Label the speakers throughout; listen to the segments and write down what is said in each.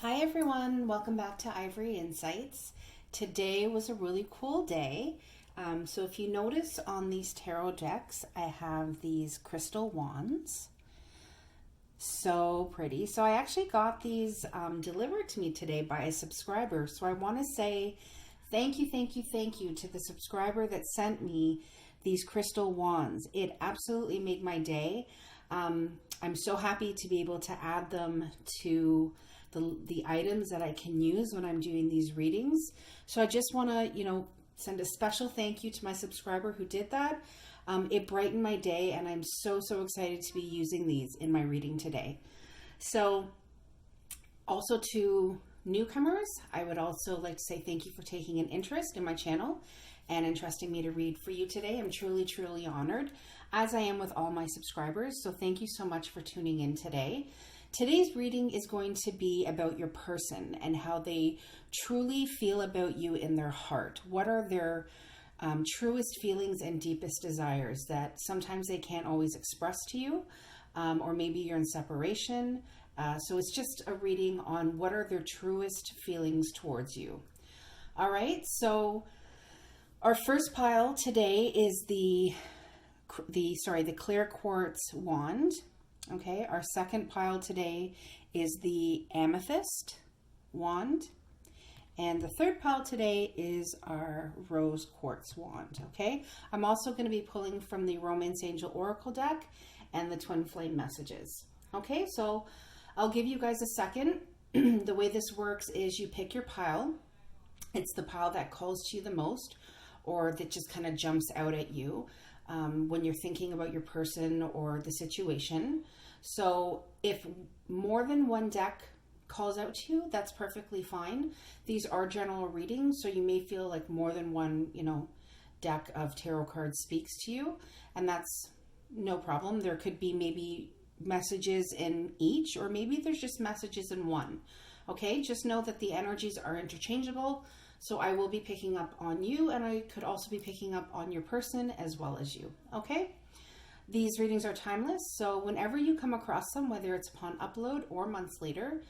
Speaker 1: Hi everyone, welcome back to Ivory Insights. Today was a really cool day. So if you notice on these tarot decks, I have these crystal wands. So pretty. So I actually got these delivered to me today by a subscriber. So I want to say thank you to the subscriber that sent me these crystal wands. It absolutely made my day. I'm so happy to be able to add them to the items that I can use when I'm doing these readings. So I just want to, send a special thank you to my subscriber who did that. It brightened my day, and I'm so excited to be using these in my reading today. So also to newcomers, I would also like to say thank you for taking an interest in my channel and entrusting me to read for you today. I'm truly honored, as I am with all my subscribers. So thank you so much for tuning in today. Today's reading is going to be about your person and how they truly feel about you in their heart. What are their truest feelings and deepest desires that sometimes they can't always express to you, or maybe you're in separation. So it's just a reading on what are their truest feelings towards you. All right, so our first pile today is the clear quartz wand. Okay, our second pile today is the amethyst wand. And the third pile today is our rose quartz wand. Okay, I'm also going to be pulling from the Romance Angel Oracle deck and the Twin Flame messages. Okay, so I'll give you guys a second. The way this works is you pick your pile. It's the pile that calls to you the most, or that just kind of jumps out at you when you're thinking about your person or the situation. So if more than one deck calls out to you, that's perfectly fine. These are general readings, so you may feel like more than one, deck of tarot cards speaks to you, and that's no problem. There could be maybe messages in each, or maybe there's just messages in one. Okay, just know that the energies are interchangeable. So I will be picking up on you, and I could also be picking up on your person as well as you. Okay? These readings are timeless, so whenever you come across them, whether it's upon upload or months later,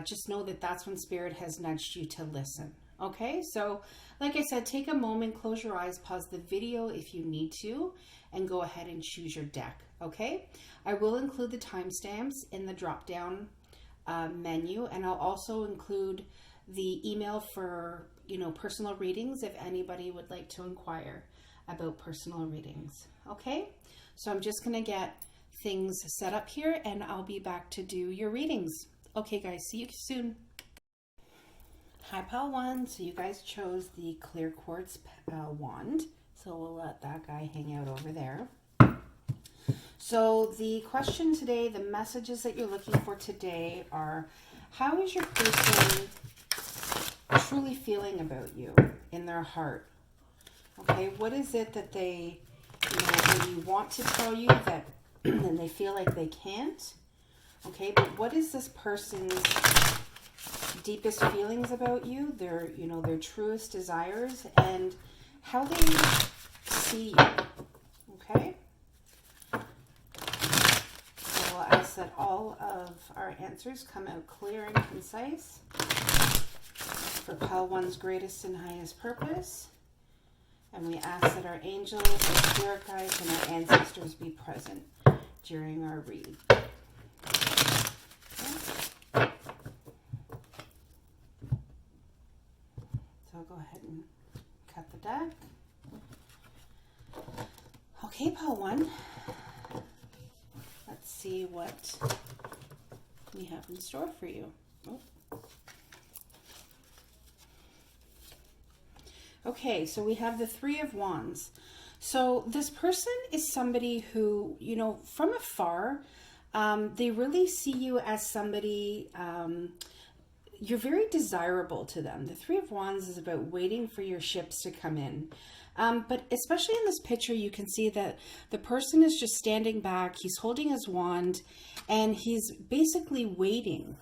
Speaker 1: just know that that's when Spirit has nudged you to listen. Okay? So, like I said, take a moment, close your eyes, pause the video if you need to, and go ahead and choose your deck. Okay? I will include the timestamps in the drop-down menu, and I'll also include the email for personal readings if anybody would like to inquire about personal readings. Okay, so I'm just going to get things set up here, and I'll be back to do your readings. Okay guys, see you soon. Hi pile one. So you guys chose the clear quartz wand, so we'll let that guy hang out over there. So the question today, the messages that you're looking for today are, how is your person truly feeling about you in their heart? Okay, what is it that they maybe want to tell you that and they feel like they can't? Okay, but what is this person's deepest feelings about you, their their truest desires, and how they see you? Okay, so we'll ask that all of our answers come out clear and concise for pile one's greatest and highest purpose. And we ask that our angels, our spirit guides, and our ancestors be present during our read. Okay. So I'll go ahead and cut the deck. Okay, pile one. Let's see what we have in store for you. Oh. Okay, so we have the Three of Wands. So this person is somebody who, from afar, they really see you as somebody, you're very desirable to them. The Three of Wands is about waiting for your ships to come in. But especially in this picture, you can see that the person is just standing back. He's holding his wand, and he's basically waiting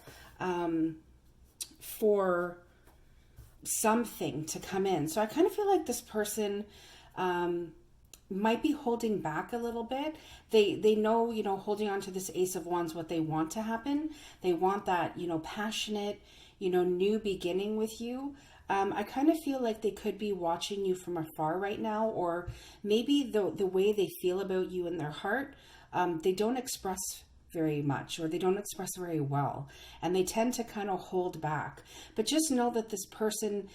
Speaker 1: for something to come in. So I kind of feel like this person might be holding back a little bit. They know, you know, holding on to this Ace of Wands, what they want to happen. They want that, you know, passionate, you know, new beginning with you. I kind of feel like they could be watching you from afar right now, or maybe the way they feel about you in their heart, they don't express very much, or they don't express very well, and they tend to kind of hold back. But just know that this person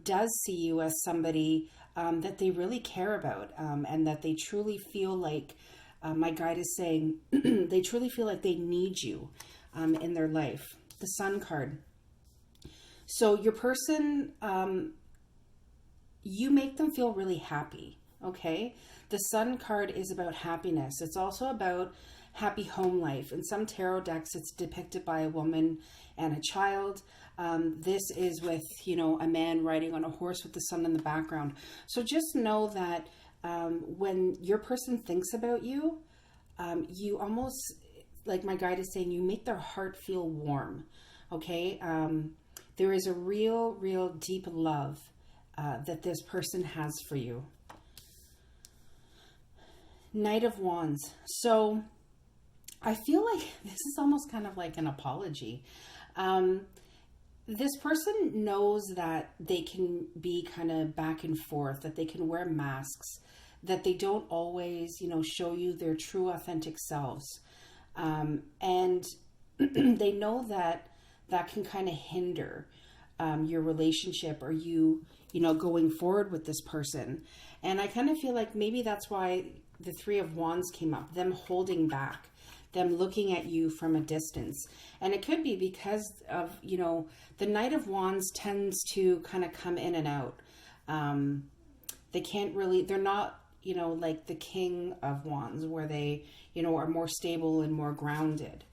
Speaker 1: does see you as somebody that they really care about, and that they truly feel like, my guide is saying, they truly feel like they need you in their life. The Sun card. So your person, you make them feel really happy, okay? The Sun card is about happiness. It's also about happy home life. In some tarot decks, it's depicted by a woman and a child. This is with, you know, a man riding on a horse with the sun in the background. So just know that when your person thinks about you, you almost, like my guide is saying, you make their heart feel warm, okay? There is a real deep love that this person has for you. Knight of Wands. So I feel like this is almost kind of like an apology. This person knows that they can be kind of back and forth, that they can wear masks, that they don't always, you know, show you their true authentic selves. And they know that that can kind of hinder your relationship, or you know, going forward with this person. And I kind of feel like maybe that's why the Three of Wands came up, them holding back, them looking at you from a distance. And it could be because of, you know, the Knight of Wands tends to kind of come in and out. They can't really, they're not, you know, like the King of Wands, where they, you know, are more stable and more grounded.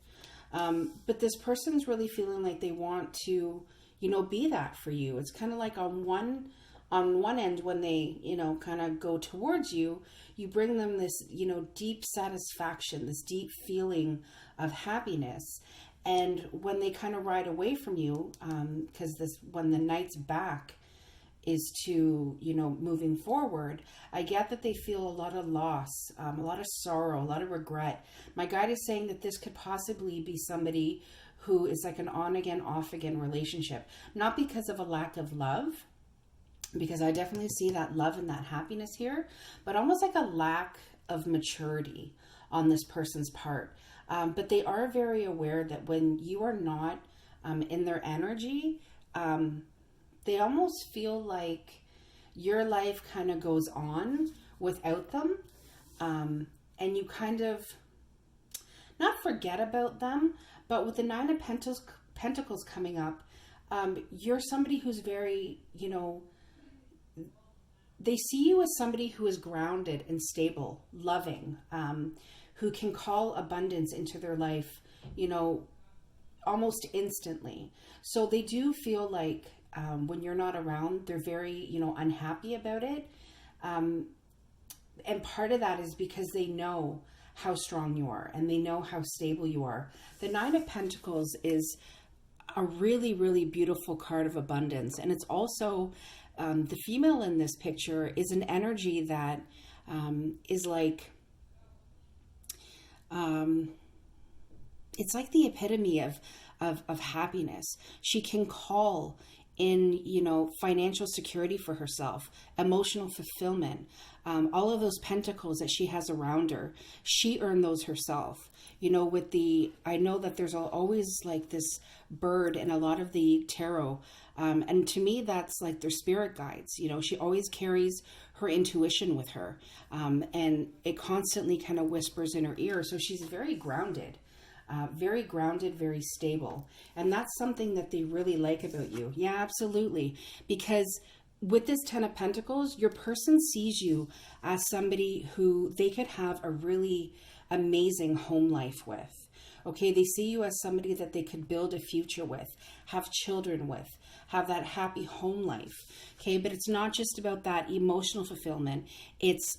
Speaker 1: But this person's really feeling like they want to, you know, be that for you. It's kind of like on one end, when they, you know, kind of go towards you, you bring them this, you know, deep satisfaction, this deep feeling of happiness. And when they kind of ride away from you, because when the Knight's back is to, you know, moving forward, I get that they feel a lot of loss, a lot of sorrow, a lot of regret. My guide is saying that this could possibly be somebody who is like an on again, off again relationship, not because of a lack of love, because I definitely see that love and that happiness here, but almost like a lack of maturity on this person's part. But they are very aware that when you are not in their energy, they almost feel like your life kind of goes on without them. And you kind of not forget about them, but with the Nine of Pentacles coming up, you're somebody who's very, you know, they see you as somebody who is grounded and stable, loving, who can call abundance into their life, you know, almost instantly. So they do feel like when you're not around, they're very, you know, unhappy about it. And part of that is because they know how strong you are, and they know how stable you are. The Nine of Pentacles is a really beautiful card of abundance. And it's also, the female in this picture is an energy that is like, it's like the epitome of happiness. She can call in, you know, financial security for herself, emotional fulfillment, all of those pentacles that she has around her. She earned those herself. You know, I know that there's always like this bird in a lot of the tarot. And to me, that's like their spirit guides. You know, she always carries her intuition with her. And it constantly kind of whispers in her ear. So she's very grounded, very stable. And that's something that they really like about you. Yeah, absolutely. Because with this Ten of Pentacles, your person sees you as somebody who they could have a really amazing home life with. Okay, they see you as somebody that they could build a future with, have children with, have that happy home life. Okay, but it's not just about that emotional fulfillment. It's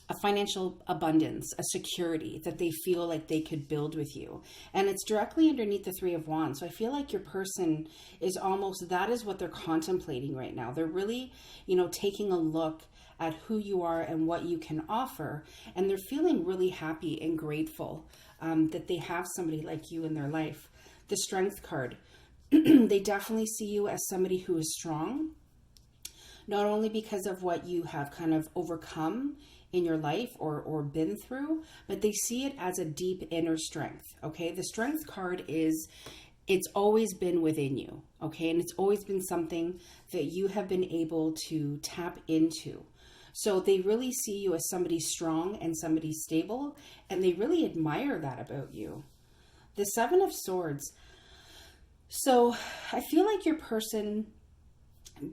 Speaker 1: a financial abundance, a security that they feel like they could build with you. And it's directly underneath the Three of Wands. So I feel like your person is almost, that is what they're contemplating right now. They're really, taking a look at who you are and what you can offer. And they're feeling really happy and grateful that they have somebody like you in their life. The Strength card, they definitely see you as somebody who is strong, not only because of what you have kind of overcome in your life or been through, but they see it as a deep inner strength. Okay. The Strength card is, it's always been within you. Okay. And it's always been something that you have been able to tap into. So they really see you as somebody strong and somebody stable, and they really admire that about you. The Seven of Swords. So I feel like your person,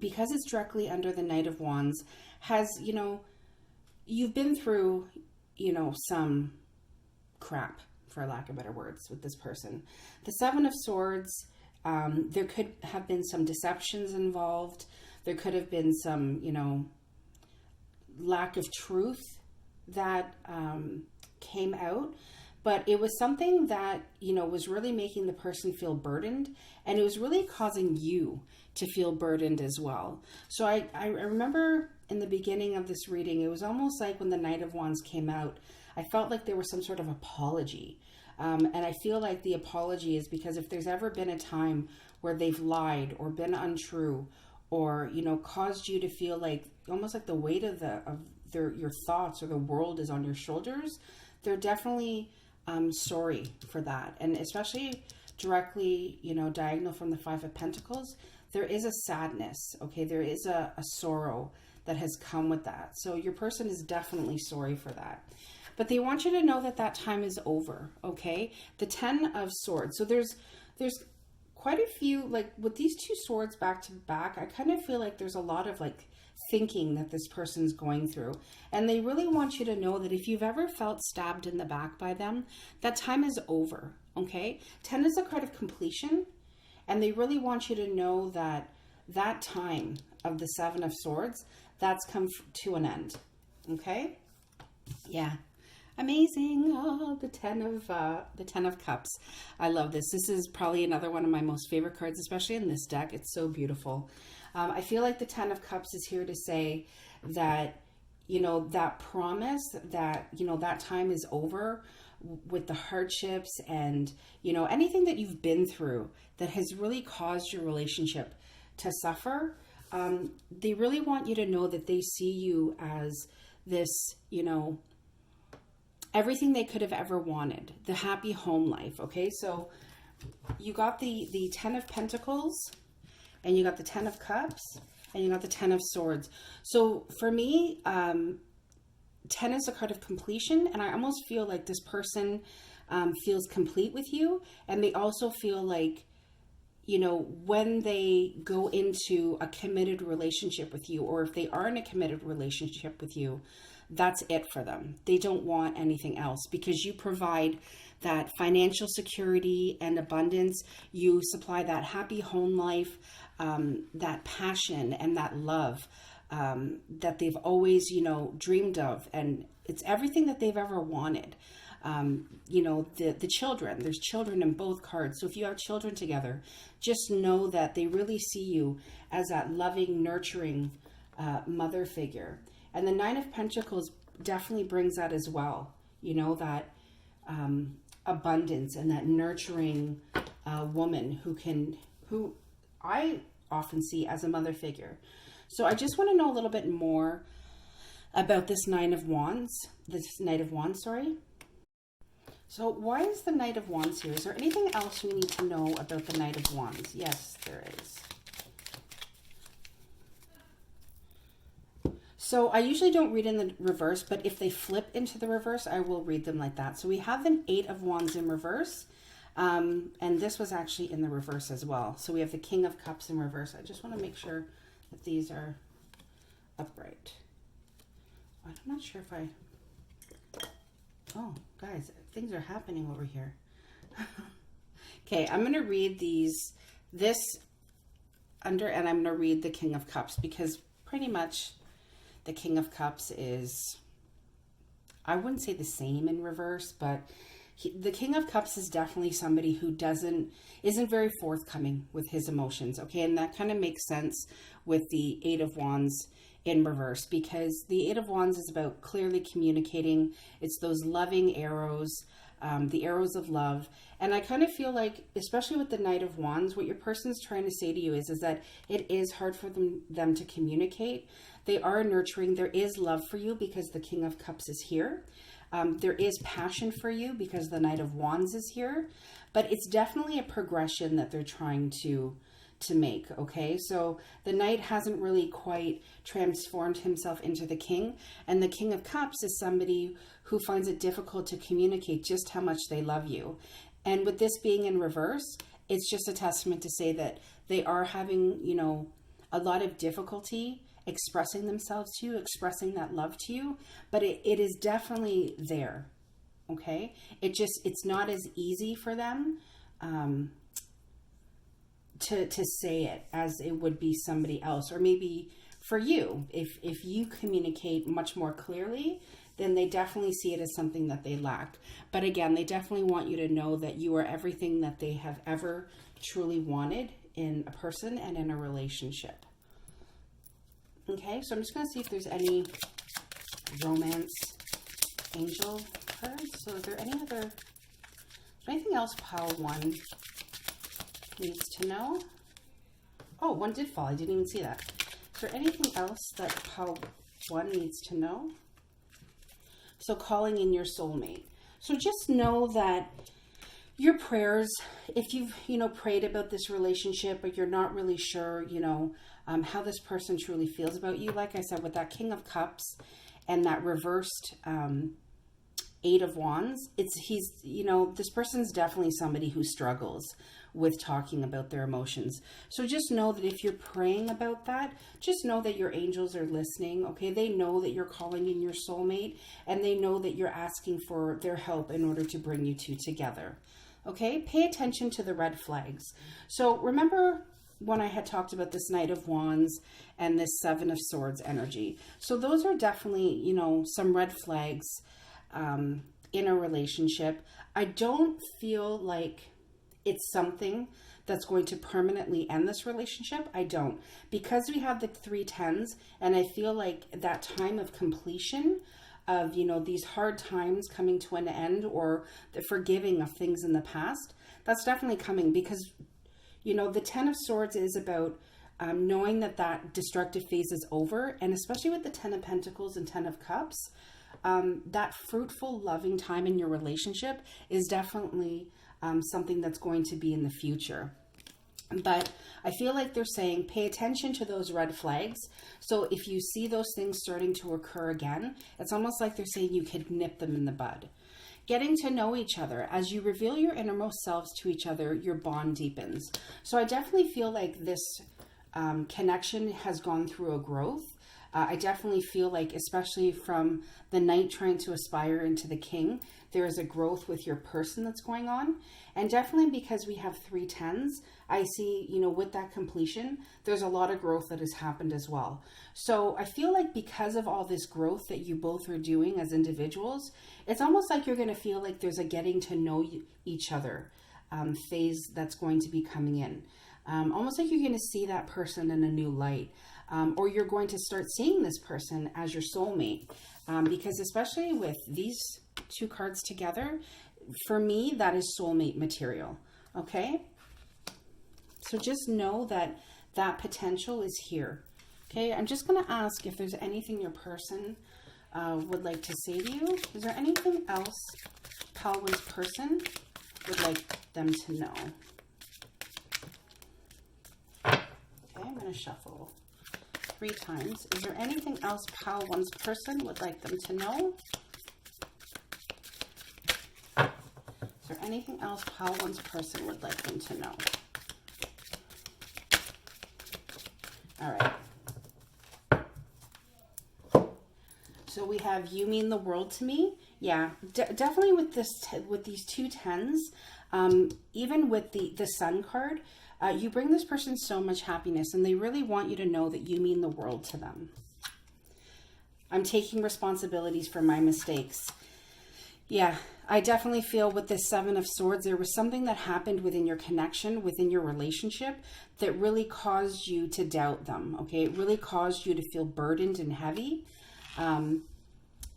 Speaker 1: because it's directly under the Knight of Wands, has, you've been through, some crap, for lack of better words, with this person. The Seven of Swords, there could have been some deceptions involved. There could have been some, lack of truth that came out. But it was something that, was really making the person feel burdened, and it was really causing you to feel burdened as well. So I remember in the beginning of this reading, it was almost like when the Knight of Wands came out, I felt like there was some sort of apology. And I feel like the apology is because if there's ever been a time where they've lied or been untrue or, caused you to feel like almost like the weight of your thoughts or the world is on your shoulders, they're definitely sorry for that. And especially directly, diagonal from the Five of Pentacles, there is a sadness, okay? There is a sorrow that has come with that. So your person is definitely sorry for that. But they want you to know that that time is over, okay? The Ten of Swords. So there's quite a few, like with these two swords back to back, I kind of feel like there's a lot of like thinking that this person's going through. And they really want you to know that if you've ever felt stabbed in the back by them, that time is over, okay? 10 is a card of completion. And they really want you to know that that time of the Seven of Swords, that's come to an end, okay? Yeah. Amazing. Oh, the 10 of Cups. I love this. This is probably another one of my most favorite cards, especially in this deck. It's so beautiful. I feel like the 10 of Cups is here to say that, that promise that, that time is over with the hardships and, anything that you've been through that has really caused your relationship to suffer. They really want you to know that they see you as this, everything they could have ever wanted, the happy home life. Okay. So you got the 10 of Pentacles, and you got the 10 of Cups, and you got the 10 of Swords. So for me, 10 is a card of completion, and I almost feel like this person feels complete with you, and they also feel like, when they go into a committed relationship with you, or if they are in a committed relationship with you, that's it for them. They don't want anything else because you provide that financial security and abundance. You supply that happy home life, that passion and that love that they've always, dreamed of. And it's everything that they've ever wanted. The children, there's children in both cards. So if you have children together, just know that they really see you as that loving, nurturing mother figure. And the Nine of Pentacles definitely brings that as well. That abundance and that nurturing woman who I often see as a mother figure. So I just want to know a little bit more about this Knight of Wands, sorry. So why is the Knight of Wands here? Is there anything else we need to know about the Knight of Wands? Yes, there is. So I usually don't read in the reverse, but if they flip into the reverse, I will read them like that. So we have the 8 of Wands in reverse. And this was actually in the reverse as well. So we have the King of Cups in reverse. I just want to make sure that these are upright. I'm not sure if oh, guys, things are happening over here. Okay, I'm going to read this under, and I'm going to read the King of Cups because pretty much the King of Cups is I wouldn't say the same in reverse, but the King of Cups is definitely somebody who isn't very forthcoming with his emotions. Okay, and that kind of makes sense with the Eight of Wands in reverse, because the Eight of Wands is about clearly communicating. It's those loving arrows, the arrows of love. And I kind of feel like, especially with the Knight of Wands, what your person's trying to say to you is that it is hard for them to communicate. They are nurturing. There is love for you because the King of Cups is here. There is passion for you because the Knight of Wands is here. But it's definitely a progression that they're trying to make, okay? So the Knight hasn't really quite transformed himself into the King. And the King of Cups is somebody who finds it difficult to communicate just how much they love you. And with this being in reverse, it's just a testament to say that they are having, a lot of difficulty expressing themselves to you, expressing that love to you, but it is definitely there, okay? It's not as easy for them to say it as it would be somebody else, or maybe for you, if you communicate much more clearly, then they definitely see it as something that they lack. But again, they definitely want you to know that you are everything that they have ever truly wanted in a person and in a relationship. Okay, so I'm just going to see if there's any romance angel cards. So is there anything else pile 1 needs to know? Oh, 1 did fall. I didn't even see that. Is there anything else that pile 1 needs to know? So calling in your soulmate. So just know that your prayers, if you've, prayed about this relationship, but you're not really sure, how this person truly feels about you. Like I said, with that King of Cups and that reversed Eight of Wands, this person's definitely somebody who struggles with talking about their emotions. So just know that if you're praying about that, just know that your angels are listening, okay? They know that you're calling in your soulmate, and they know that you're asking for their help in order to bring you two together, okay? Pay attention to the red flags. So remember when I had talked about this Knight of Wands and this Seven of Swords energy. So those are definitely, some red flags in a relationship. I don't feel like it's something that's going to permanently end this relationship. I don't. Because we have the 3 tens, and I feel like that time of completion of, these hard times coming to an end, or the forgiving of things in the past, that's definitely coming, because, the 10 of Swords is about knowing that destructive phase is over. And especially with the 10 of Pentacles and 10 of Cups, that fruitful, loving time in your relationship is definitely something that's going to be in the future. But I feel like they're saying, pay attention to those red flags. So if you see those things starting to occur again, it's almost like they're saying you could nip them in the bud. Getting to know each other. As you reveal your innermost selves to each other, your bond deepens. So I definitely feel like this connection has gone through a growth. I definitely feel like, especially from the Knight trying to aspire into the King, there is a growth with your person that's going on. And definitely because we have 3 tens, I see, with that completion, there's a lot of growth that has happened as well. So I feel like because of all this growth that you both are doing as individuals, it's almost like you're going to feel like there's a getting to know each other phase that's going to be coming in. Almost like you're going to see that person in a new light. Or you're going to start seeing this person as your soulmate. Because especially with these 2 cards together, for me, that is soulmate material. Okay? So just know that potential is here. Okay? I'm just going to ask if there's anything your person would like to say to you. Is there anything else Palwa's person would like them to know? Okay, I'm going to shuffle 3 times. Is there anything else Pal One's person would like them to know? Is there anything else Pal One's person would like them to know? All right. So we have you mean the world to me. Yeah, definitely with with these 2 tens, even with the Sun card, you bring this person so much happiness, and they really want you to know that you mean the world to them. I'm taking responsibilities for my mistakes. Yeah, I definitely feel with this Seven of Swords, there was something that happened within your connection, within your relationship, that really caused you to doubt them, okay? It really caused you to feel burdened and heavy.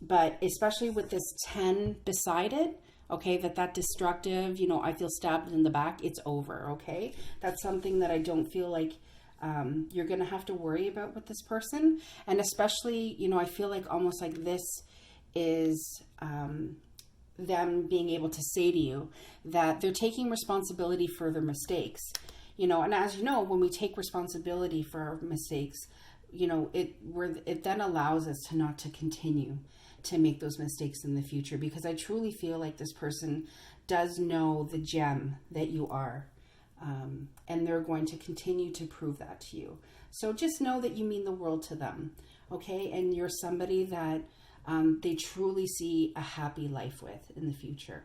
Speaker 1: But especially with this 10 beside it, okay, that destructive, you know, I feel stabbed in the back, it's over, okay? That's something that I don't feel like you're going to have to worry about with this person. And especially, you know, I feel like almost like this is them being able to say to you that they're taking responsibility for their mistakes. You know, and as you know, when we take responsibility for our mistakes, you know, it then allows us to continue to make those mistakes in the future, because I truly feel like this person does know the gem that you are, and they're going to continue to prove that to you. So just know that you mean the world to them, okay? And you're somebody that they truly see a happy life with in the future.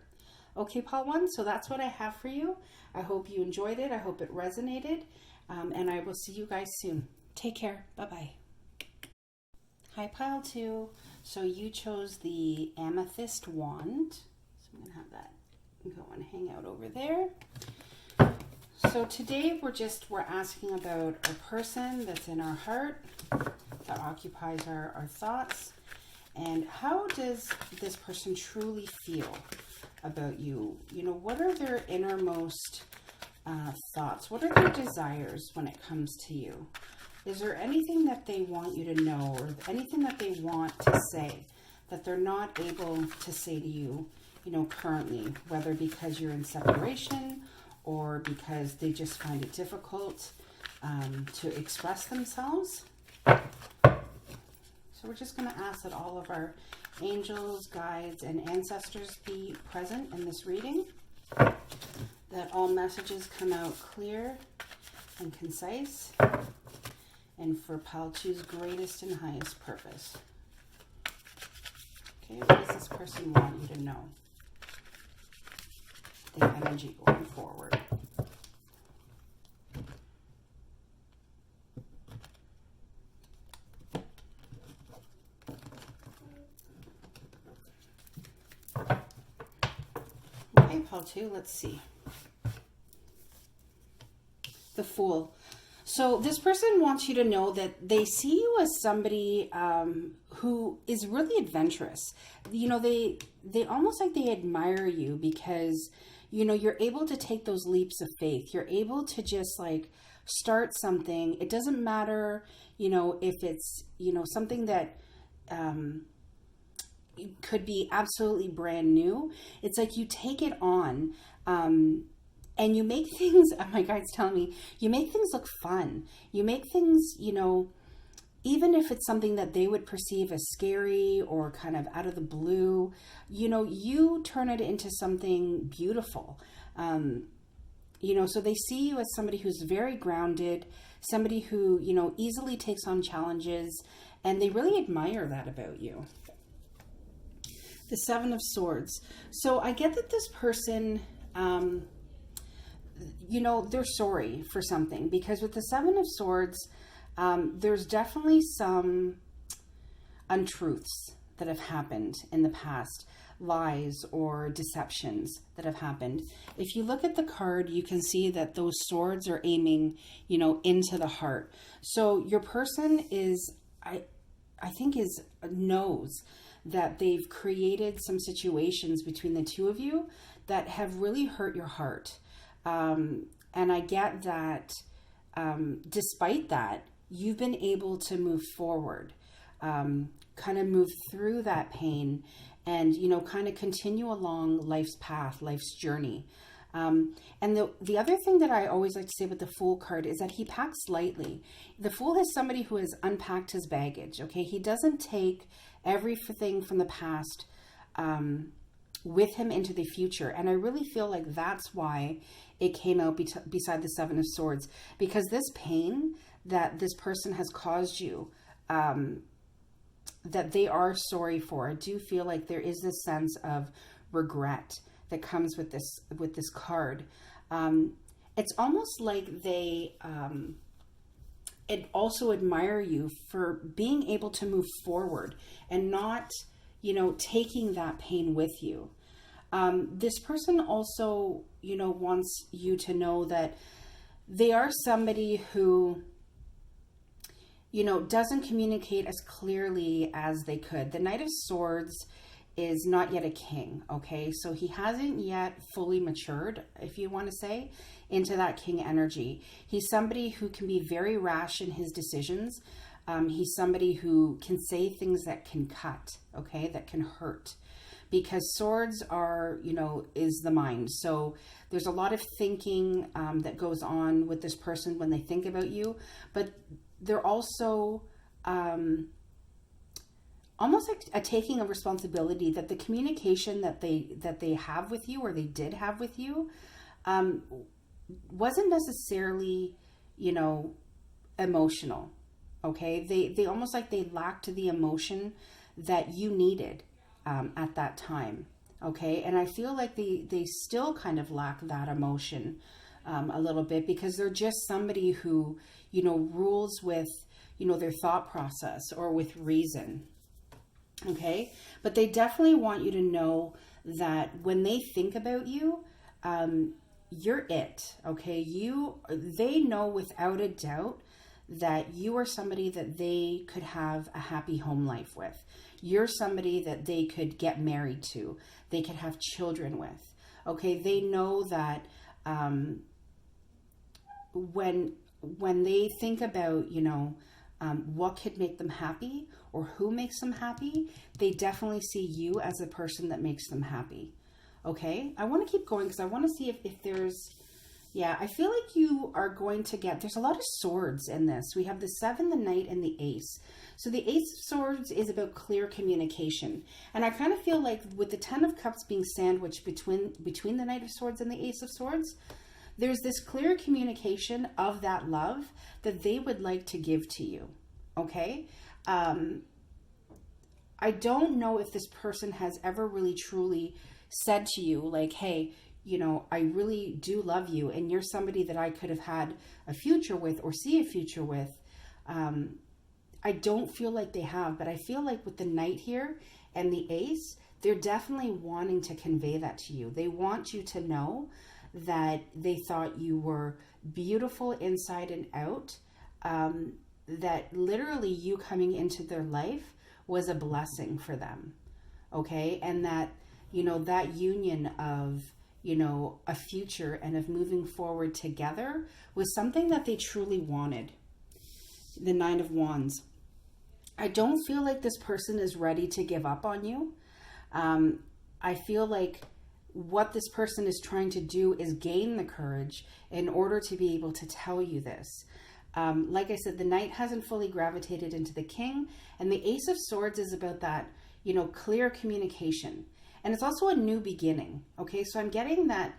Speaker 1: Okay, Pile 1, so that's what I have for you. I hope you enjoyed it. I hope it resonated, and I will see you guys soon. Take care. Bye-bye. Hi, Pile 2. So you chose the amethyst wand. So I'm going to have that go and hang out over there. So today we're asking about a person that's in our heart, that occupies our thoughts. And how does this person truly feel about you? You know, what are their innermost thoughts? What are their desires when it comes to you? Is there anything that they want you to know, or anything that they want to say that they're not able to say to you, you know, currently, whether because you're in separation or because they just find it difficult to express themselves? So we're just going to ask that all of our angels, guides, and ancestors be present in this reading, that all messages come out clear and concise, and for Pile 2's greatest and highest purpose. Okay, what does this person want you to know? The energy going forward. Okay, Pile 2, let's see. The Fool. So this person wants you to know that they see you as somebody who is really adventurous. You know, they almost like they admire you because, you know, you're able to take those leaps of faith. You're able to just like start something. It doesn't matter, you know, if it's, you know, something that could be absolutely brand new. It's like you take it on. And you make things, my guide's telling me, you make things look fun. You make things, you know, even if it's something that they would perceive as scary or kind of out of the blue, you know, you turn it into something beautiful. You know, so they see you as somebody who's very grounded, somebody who, you know, easily takes on challenges, and they really admire that about you. The Seven of Swords. So I get that this person, you know, they're sorry for something, because with the Seven of Swords, there's definitely some untruths that have happened in the past, lies or deceptions that have happened. If you look at the card, you can see that those swords are aiming, you know, into the heart. So your person is, I think knows that they've created some situations between the two of you that have really hurt your heart. And I get that despite that, you've been able to move forward, kind of move through that pain and, you know, kind of continue along life's path, life's journey. And the other thing that I always like to say with the Fool card is that he packs lightly. The Fool is somebody who has unpacked his baggage, okay? He doesn't take everything from the past with him into the future. And I really feel like that's why it came out beside the Seven of Swords, because this pain that this person has caused you, that they are sorry for. I do feel like there is this sense of regret that comes with this card. It's almost like they also admire you for being able to move forward and not, taking that pain with you. This person also, wants you to know that they are somebody who, doesn't communicate as clearly as they could. The Knight of Swords is not yet a king, okay? So he hasn't yet fully matured, if you want to say, into that king energy. He's somebody who can be very rash in his decisions. He's somebody who can say things that can cut, okay, that can hurt. Because swords are, is the mind. So there's a lot of thinking that goes on with this person when they think about you, but they're also almost like a taking of responsibility that the communication that they have with you, or they did have with you, wasn't necessarily, emotional. Okay, they almost like they lacked the emotion that you needed at that time. Okay, and I feel like they still kind of lack that emotion a little bit, because they're just somebody who, rules with, their thought process or with reason. Okay, but they definitely want you to know that when they think about you, you're it. Okay, they know without a doubt that you are somebody that they could have a happy home life with. You're somebody that they could get married to, they could have children with. Okay, they know that when they think about, what could make them happy or who makes them happy, they definitely see you as a person that makes them happy. Okay, I want to keep going because I want to see if there's, I feel like you are going to there's a lot of swords in this. We have the 7, the Knight, and the Ace. So the Ace of Swords is about clear communication. And I kind of feel like with the 10 of Cups being sandwiched between the Knight of Swords and the Ace of Swords, there's this clear communication of that love that they would like to give to you. Okay? I don't know if this person has ever really truly said to you, like, hey, I really do love you, and you're somebody that I could have had a future with or see a future with. I don't feel like they have, but I feel like with the Knight here and the Ace, they're definitely wanting to convey that to you. They want you to know that they thought you were beautiful inside and out, that literally you coming into their life was a blessing for them. Okay, and that, that union of, a future and of moving forward together was something that they truly wanted. The 9 of Wands. I don't feel like this person is ready to give up on you. I feel like what this person is trying to do is gain the courage in order to be able to tell you this. Like I said, the Knight hasn't fully gravitated into the King, and the Ace of Swords is about that, clear communication. And it's also a new beginning. Okay, so I'm getting that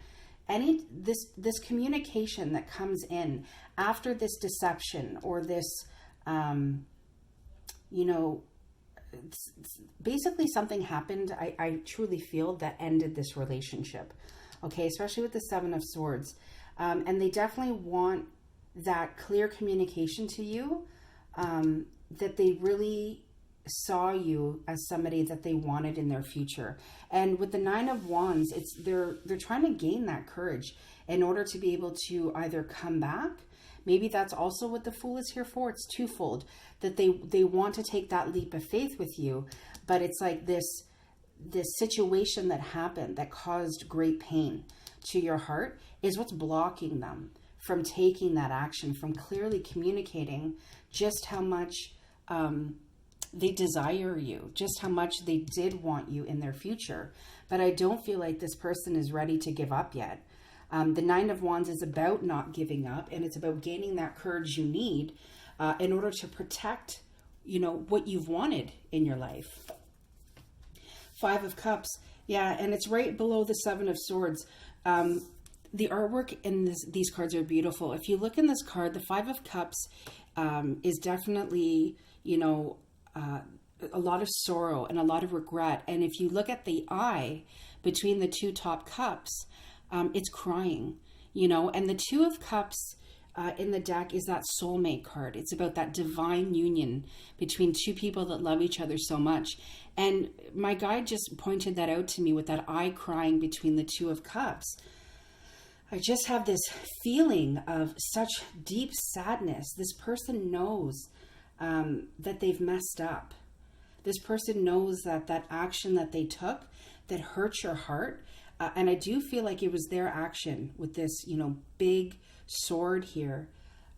Speaker 1: this communication that comes in after this deception or this, basically something happened, I truly feel, that ended this relationship. Okay, especially with the 7 of Swords. And they definitely want that clear communication to you, that they really saw you as somebody that they wanted in their future. And with the 9 of Wands, they're trying to gain that courage in order to be able to either come back. Maybe that's also what the Fool is here for. It's twofold, that they want to take that leap of faith with you, but it's like this situation that happened that caused great pain to your heart is what's blocking them from taking that action, from clearly communicating just how much they desire you, just how much they did want you in their future. But I don't feel like this person is ready to give up yet. The 9 of Wands is about not giving up, and it's about gaining that courage you need in order to protect, what you've wanted in your life. 5 of Cups. Yeah, and it's right below the 7 of Swords. The artwork in these cards are beautiful. If you look in this card, the 5 of Cups is definitely, a lot of sorrow and a lot of regret. And if you look at the eye between the 2 top cups, it's crying, and the 2 of Cups in the deck is that soulmate card. It's about that divine union between two people that love each other so much. And my guide just pointed that out to me with that eye crying between the Two of Cups. I just have this feeling of such deep sadness. This person knows that they've messed up. This person knows that that action that they took that hurt your heart. And I do feel like it was their action with this, big sword here.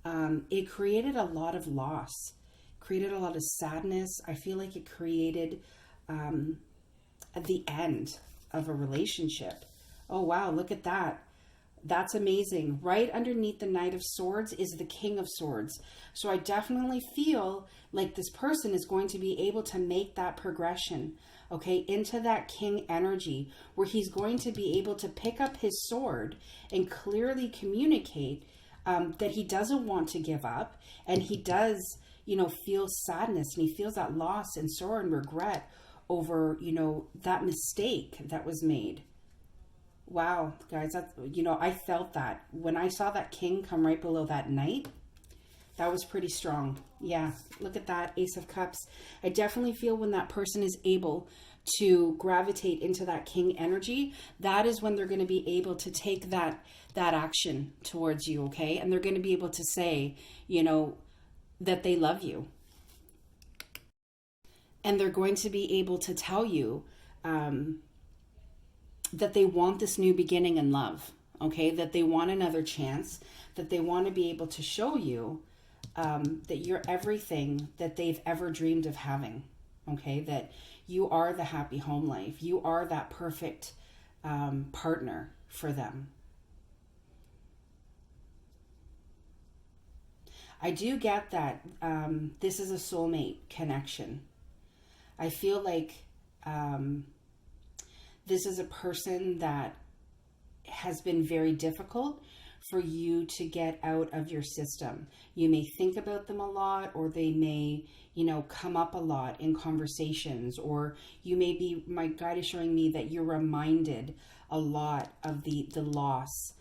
Speaker 1: It created a lot of loss, created a lot of sadness. I feel like it created the end of a relationship. Oh, wow, look at that. That's amazing. Right underneath the Knight of Swords is the King of Swords. So I definitely feel like this person is going to be able to make that progression, okay, into that king energy, where he's going to be able to pick up his sword and clearly communicate that he doesn't want to give up. And he does, feel sadness, and he feels that loss and sorrow and regret over, that mistake that was made. Wow, guys, that's, I felt that. When I saw that king come right below that knight, that was pretty strong. Yeah, look at that, Ace of Cups. I definitely feel when that person is able to gravitate into that king energy, that is when they're going to be able to take that action towards you, okay? And they're going to be able to say, that they love you. And they're going to be able to tell you, that they want this new beginning in love, okay? That they want another chance, that they want to be able to show you that you're everything that they've ever dreamed of having, okay? That you are the happy home life. You are that perfect partner for them. I do get that this is a soulmate connection. I feel like this is a person that has been very difficult for you to get out of your system. You may think about them a lot, or they may, come up a lot in conversations, or you may be, my guide is showing me that you're reminded a lot of the loss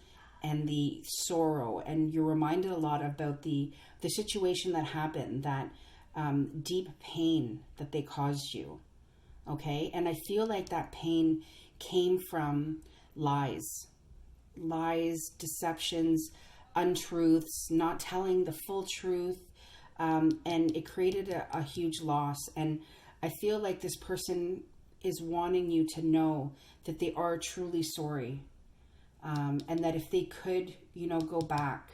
Speaker 1: and the sorrow, and you're reminded a lot about the situation that happened, that deep pain that they caused you. Okay. And I feel like that pain came from lies, deceptions, untruths, not telling the full truth. And it created a huge loss. And I feel like this person is wanting you to know that they are truly sorry. And that if they could, go back,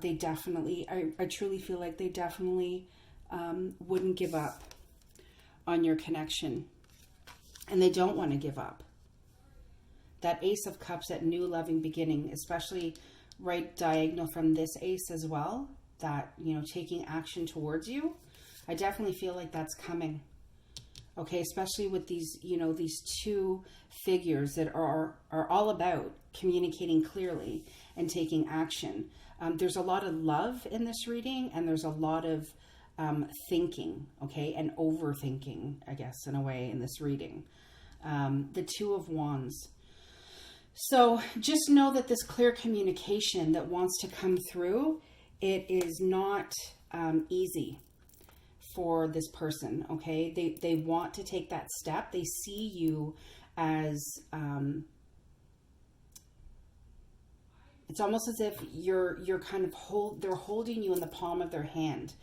Speaker 1: they definitely, I truly feel like they definitely wouldn't give up on your connection, and they don't want to give up. That Ace of Cups, that new loving beginning, especially right diagonal from this ace as well, that, taking action towards you, I definitely feel like that's coming. Okay, especially with these, these two figures that are all about communicating clearly and taking action. There's a lot of love in this reading, and there's a lot of thinking, okay, and overthinking, I guess, in a way, in this reading. The Two of Wands. So just know that this clear communication that wants to come through, it is not easy for this person, okay? They want to take that step. They see you as, it's almost as if you're kind of they're holding you in the palm of their hand.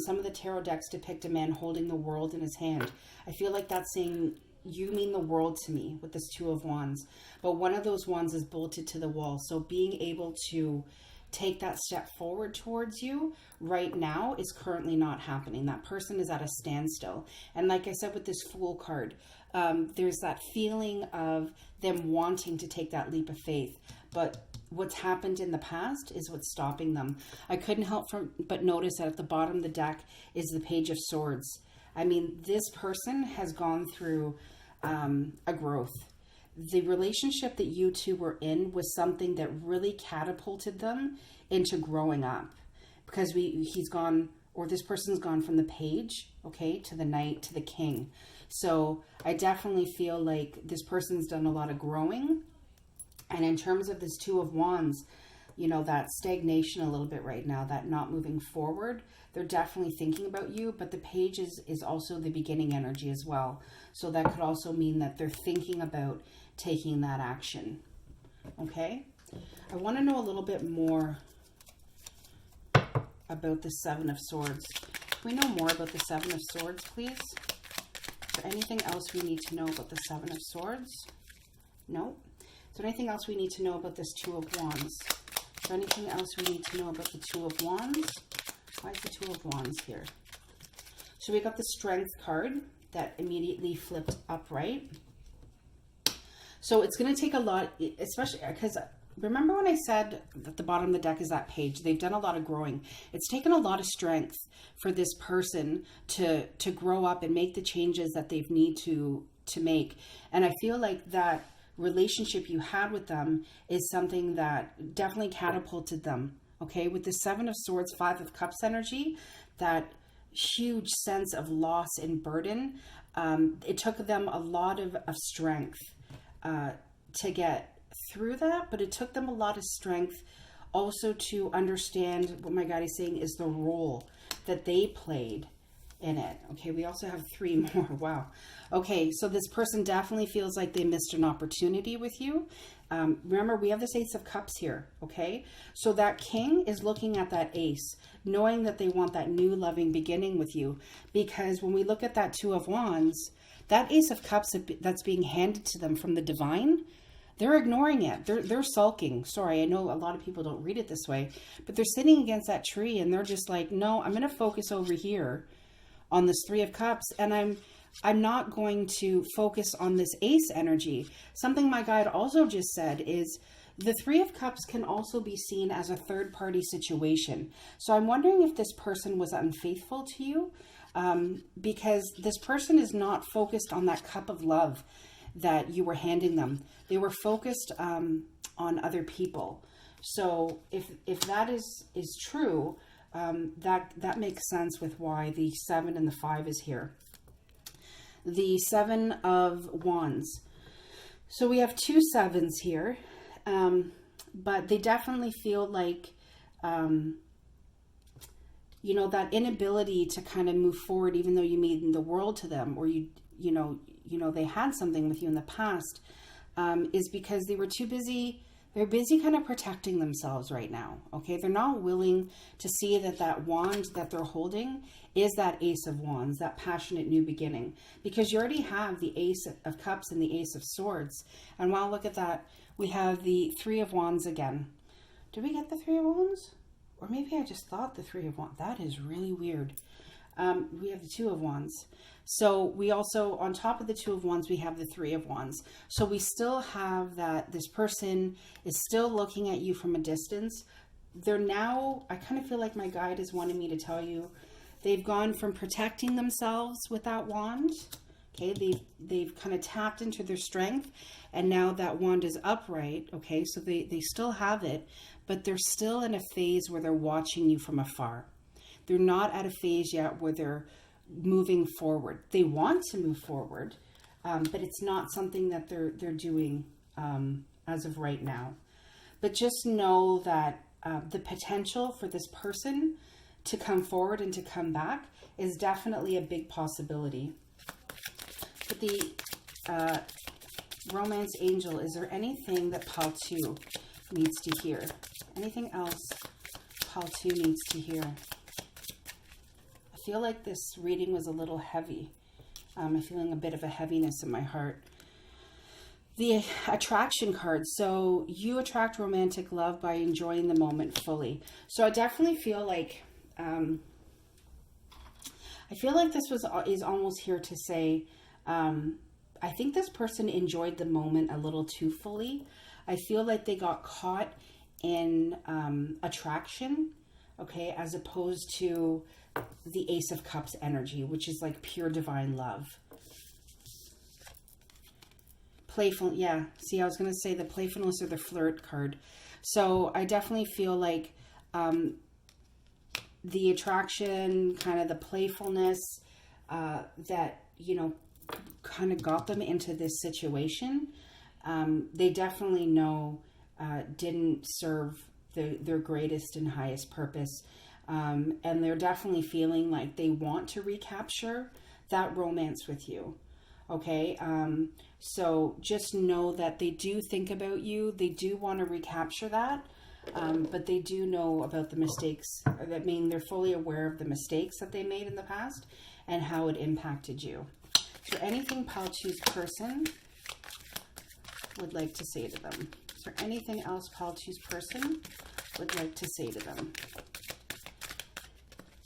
Speaker 1: Some of the tarot decks depict a man holding the world in his hand. I feel like that's saying, you mean the world to me, with this Two of Wands. But one of those wands is bolted to the wall. So being able to take that step forward towards you right now is currently not happening. That person is at a standstill. And like I said with this Fool card, there's that feeling of them wanting to take that leap of faith. But what's happened in the past is what's stopping them. I couldn't help but notice that at the bottom of the deck is the Page of Swords. I mean, this person has gone through a growth. The relationship that you two were in was something that really catapulted them into growing up, because this person's gone from the Page, okay, to the Knight, to the King. So I definitely feel like this person's done a lot of growing. And in terms of this Two of Wands, you know, that stagnation a little bit right now, that not moving forward. They're definitely thinking about you, but the page is also the beginning energy as well. So that could also mean that they're thinking about taking that action. Okay? I want to know a little bit more about the Seven of Swords. Can we know more about the Seven of Swords, please? Is there anything else we need to know about the Seven of Swords? No. Is there anything else we need to know about this Two of Wands? Is there anything else we need to know about the Two of Wands? Why is the Two of Wands here? So we got the Strength card that immediately flipped upright. So it's going to take a lot, especially because remember when I said that the bottom of the deck is that page? They've done a lot of growing. It's taken a lot of strength for this person to grow up and make the changes that they need to make. And I feel like that relationship you had with them is something that definitely catapulted them. Okay, with the Seven of Swords, Five of Cups energy, that huge sense of loss and burden, it took them a lot of strength to get through that, but it took them a lot of strength also to understand what my guide is saying is the role that they played in it. Okay, we also have three more. Wow. Okay, so this person definitely feels like they missed an opportunity with you. Remember, we have this Ace of Cups here, okay? So that King is looking at that Ace, knowing that they want that new loving beginning with you. Because when we look at that Two of Wands, that Ace of Cups that's being handed to them from the Divine, they're ignoring it. They're sulking. Sorry, I know a lot of people don't read it this way, but they're sitting against that tree and they're just like, no, I'm going to focus over here on this Three of Cups, and I'm not going to focus on this Ace energy. Something my guide also just said is the Three of Cups can also be seen as a third-party situation. So I'm wondering if this person was unfaithful to you, because this person is not focused on that cup of love that you were handing them. They were focused on other people. So if that is true, that makes sense with why the 7 and the 5 is here. The Seven of Wands. So we have two sevens here, but they definitely feel like, you know, that inability to kind of move forward, even though you mean the world to them, or you know, they had something with you in the past, is because they were too busy. They're busy kind of protecting themselves right now. Okay. They're not willing to see that wand that they're holding is that Ace of Wands, that passionate new beginning, because you already have the Ace of Cups and the Ace of Swords. And wow, look at that. We have the Three of Wands again. Did we get the Three of Wands? Or maybe I just thought the Three of Wands. That is really weird. We have the Two of Wands. So we also, on top of the Two of Wands, we have the Three of Wands. So we still have that this person is still looking at you from a distance. They're now, I kind of feel like my guide is wanting me to tell you, they've gone from protecting themselves with that wand. Okay, they've kind of tapped into their strength, and now that wand is upright. Okay, so they still have it, but they're still in a phase where they're watching you from afar. They're not at a phase yet where they're moving forward. They want to move forward, but it's not something that they're doing as of right now. But just know that the potential for this person to come forward and to come back is definitely a big possibility. But the romance angel, is there anything that Pile 2 needs to hear? Anything else Pile 2 needs to hear? I feel like this reading was a little heavy. I'm feeling a bit of a heaviness in my heart. The attraction card. So you attract romantic love by enjoying the moment fully. So I definitely feel like this is almost here to say, I think this person enjoyed the moment a little too fully. I feel like they got caught in attraction, okay, as opposed to the Ace of Cups energy, which is like pure divine love. Playful, yeah. See, I was going to say the playfulness or the flirt card. So I definitely feel like the attraction, kind of the playfulness that, you know, kind of got them into this situation, they definitely know didn't serve their greatest and highest purpose. And they're definitely feeling like they want to recapture that romance with you. Okay. So just know that they do think about you. They do want to recapture that. But they do know about the mistakes. I mean, they're fully aware of the mistakes that they made in the past and how it impacted you. Is there anything Pile 2's person would like to say to them? Is there anything else Pile 2's person would like to say to them?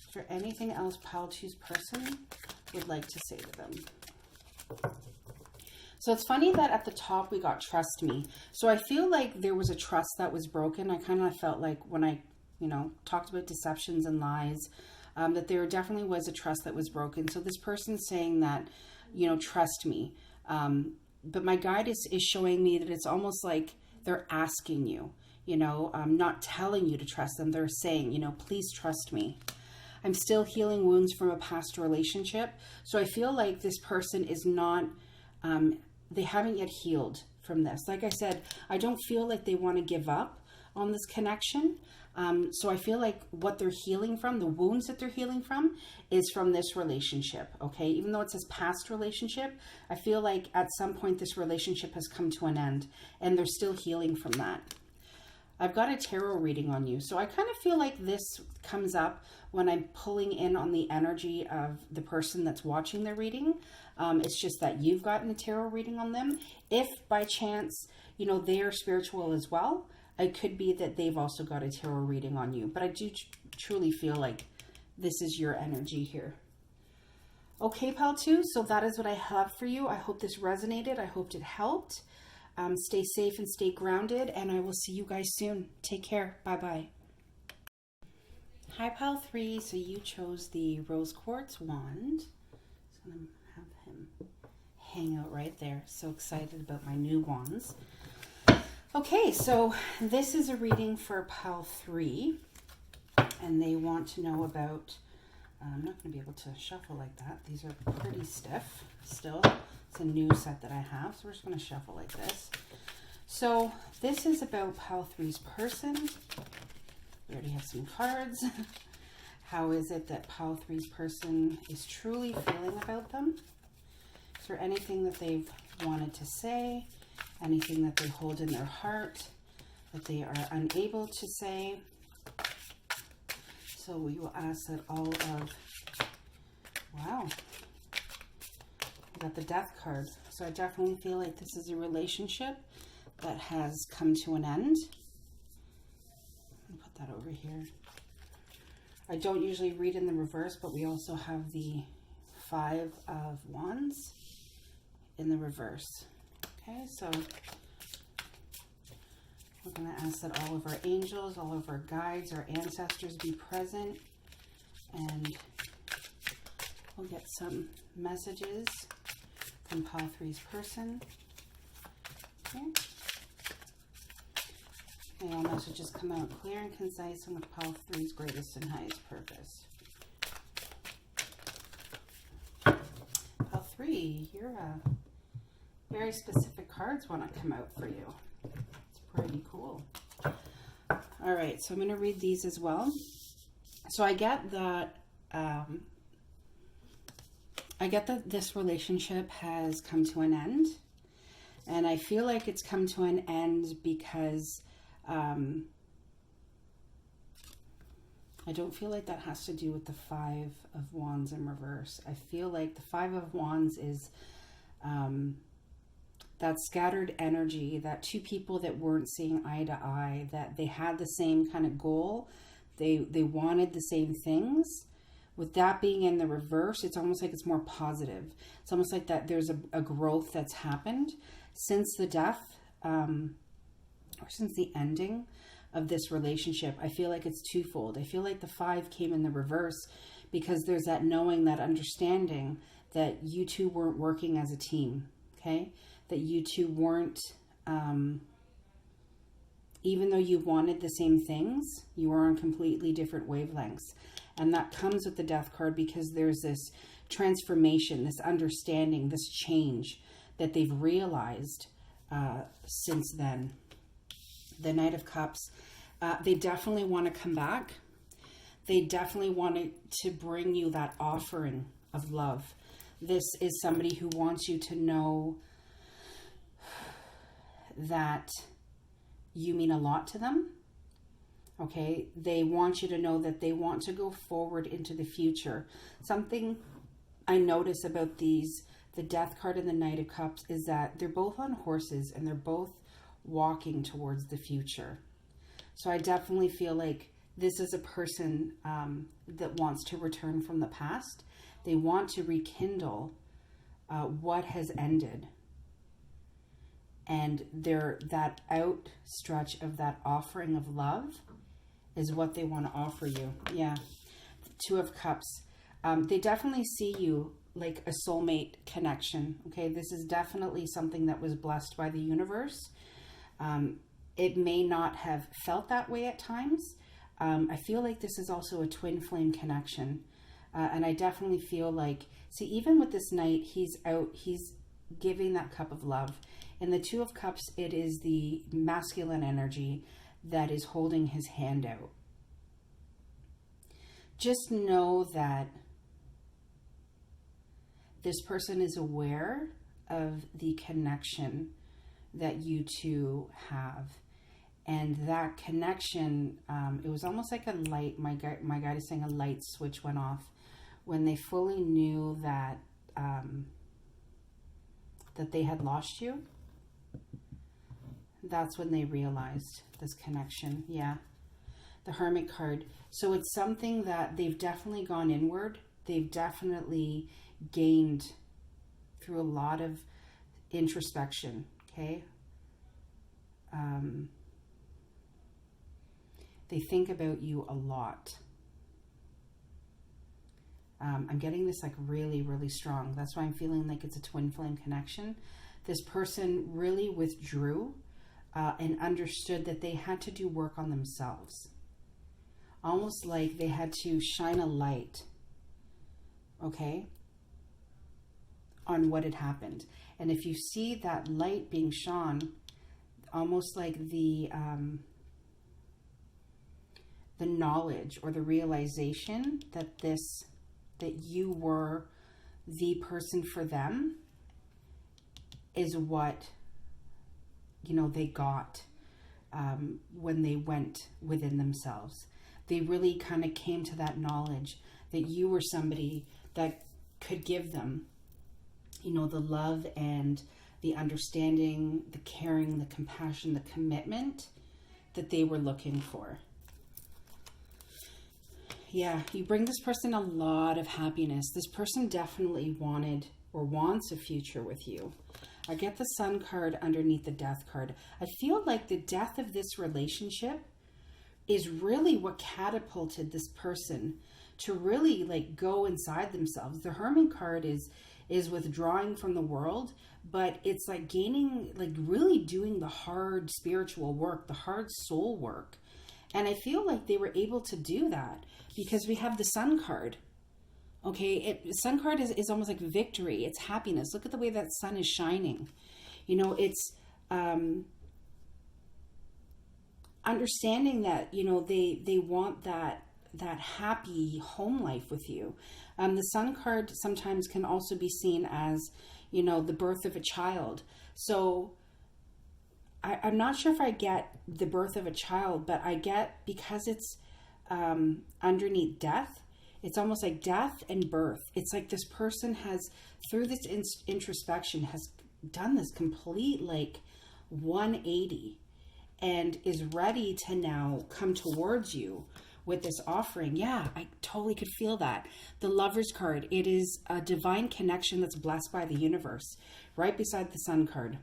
Speaker 1: Is there anything else Pile 2's person would like to say to them? So it's funny that at the top we got trust me. So I feel like there was a trust that was broken. I kind of felt like when I, talked about deceptions and lies, that there definitely was a trust that was broken. So this person's saying that, trust me. But my guide is showing me that it's almost like they're asking you, not telling you to trust them. They're saying, please trust me. I'm still healing wounds from a past relationship. So I feel like this person is not, they haven't yet healed from this. Like I said, I don't feel like they want to give up on this connection. So I feel like what they're healing from, the wounds that they're healing from, is from this relationship. Okay. Even though it says past relationship, I feel like at some point this relationship has come to an end and they're still healing from that. I've got a tarot reading on you. So I kind of feel like this comes up when I'm pulling in on the energy of the person that's watching the reading. It's just that you've gotten a tarot reading on them. If by chance, they are spiritual as well, it could be that they've also got a tarot reading on you. But I do truly feel like this is your energy here. Okay, Pile 2. So that is what I have for you. I hope this resonated. I hope it helped. Stay safe and stay grounded, and I will see you guys soon. Take care. Bye-bye. Hi, Pile 3. So you chose the rose quartz wand. So I'm going to have him hang out right there. So excited about my new wands. Okay, so this is a reading for Pile 3, and they want to know about, I'm not going to be able to shuffle like that. These are pretty stiff still. It's a new set that I have, so we're just going to shuffle like this. So this is about Pile 3's person. We already have some cards. How is it that Pile 3's person is truly feeling about them? Is there anything that they've wanted to say? Anything that they hold in their heart that they are unable to say? So we will ask that all of, wow, we got the Death card. So I definitely feel like this is a relationship that has come to an end. I'll put that over here. I don't usually read in the reverse, but we also have the 5 of Wands in the reverse. Okay, so we're going to ask that all of our angels, all of our guides, our ancestors be present, and we'll get some messages from Pile 3's person. Okay. May all messages come out clear and concise and with Pile 3's greatest and highest purpose. Pile 3, you're very specific cards want to come out for you. It's pretty cool. All right, so I'm going to read these as well. So I get that this relationship has come to an end, and I feel like it's come to an end because I don't feel like that has to do with the 5 of Wands in reverse. I feel like the 5 of Wands is that scattered energy, that two people that weren't seeing eye to eye, that they had the same kind of goal. They wanted the same things. With that being in the reverse, it's almost like it's more positive. It's almost like that there's a growth that's happened since the death, or since the ending of this relationship. I feel like it's twofold. I feel like the 5 came in the reverse because there's that knowing, that understanding that you two weren't working as a team, okay? That you two weren't, even though you wanted the same things, you were on completely different wavelengths. And that comes with the Death card because there's this transformation, this understanding, this change that they've realized since then. The Knight of Cups, They definitely want to come back. They definitely wanted to bring you that offering of love. This is somebody who wants you to know that you mean a lot to them. Okay, they want you to know that they want to go forward into the future. Something I notice about these, the Death card and the Knight of Cups, is that they're both on horses and they're both walking towards the future. So I definitely feel like this is a person that wants to return from the past. They want to rekindle what has ended. And that outstretch of that offering of love is what they want to offer you. Yeah. Two of Cups. They definitely see you like a soulmate connection. Okay. This is definitely something that was blessed by the universe. It may not have felt that way at times. I feel like this is also a twin flame connection. And I definitely feel like, see, even with this Knight, he's giving that cup of love. In the Two of Cups, it is the masculine energy that is holding his hand out. Just know that this person is aware of the connection that you two have. And that connection, it was almost like a light, my guide is saying a light switch went off when they fully knew that that they had lost you. That's when they realized this connection. Yeah. The Hermit card. So it's something that they've definitely gone inward. They've definitely gained through a lot of introspection. Okay. They think about you a lot. I'm getting this like really, really strong. That's why I'm feeling like it's a twin flame connection. This person really withdrew and understood that they had to do work on themselves. Almost like they had to shine a light, okay, on what had happened. And if you see that light being shone, almost like the knowledge or the realization that you were the person for them is what, they got when they went within themselves. They really kind of came to that knowledge that you were somebody that could give them, the love and the understanding, the caring, the compassion, the commitment that they were looking for. Yeah, you bring this person a lot of happiness. This person definitely wanted or wants a future with you. I get the Sun card underneath the Death card. I feel like the death of this relationship is really what catapulted this person to really like go inside themselves. The Hermit card is withdrawing from the world, but it's like gaining, like really doing the hard spiritual work, the hard soul work. And I feel like they were able to do that because we have the Sun card. Okay, Sun card is almost like victory. It's happiness. Look at the way that sun is shining. It's understanding that, they want that happy home life with you. The Sun card sometimes can also be seen as, the birth of a child. So I'm not sure if I get the birth of a child, but I get, because it's underneath death, it's almost like death and birth. It's like this person has, through this introspection, has done this complete like 180 and is ready to now come towards you with this offering. Yeah, I totally could feel that. The Lover's card, it is a divine connection that's blessed by the universe, right beside the Sun card.